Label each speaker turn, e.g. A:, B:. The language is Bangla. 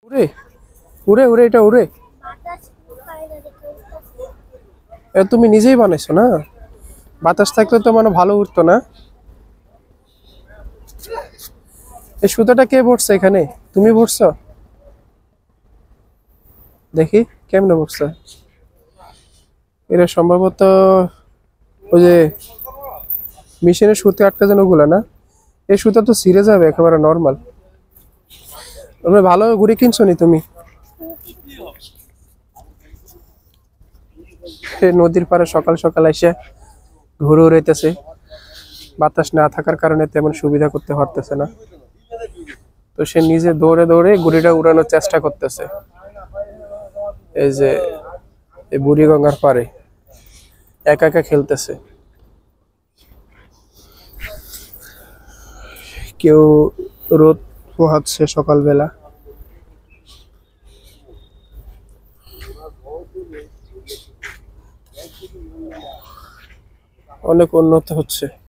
A: উড়ে উড়ে উড়ে এটা উড়ে তুমি নিজেই বানাইছো না? বাতাস থাকলে তো মানে ভালো উঠতো না। এই সুতাটা কে ভরছে এখানে? তুমি ভরছো? দেখি কেমনে ভরছে। এটা সম্ভবত ওই যে মেশিনের সুতে আটকা যেন ওগুলা না। এই সুতা তো ছিঁড়ে যাবে একেবারে নর্মাল। তুমি ভালো ঘুড়ি কিনছো নি তুমি? সে নদীর পাড়ে সকাল সকাল এসে ঘুরে উড়াইতেছে। বাতাস না থাকার কারণে তেমন সুবিধা করতে পারতেছে না। তো সে নিজে দৌড়ে দৌড়ে ঘুড়িটা উড়ানোর চেষ্টা করতেছে। এই যে এই বুড়িগঙ্গার পাড়ে একা একা খেলতেছে। কেউ রোদ পোহাচ্ছে সকালবেলা। অনেক উন্নত হচ্ছে।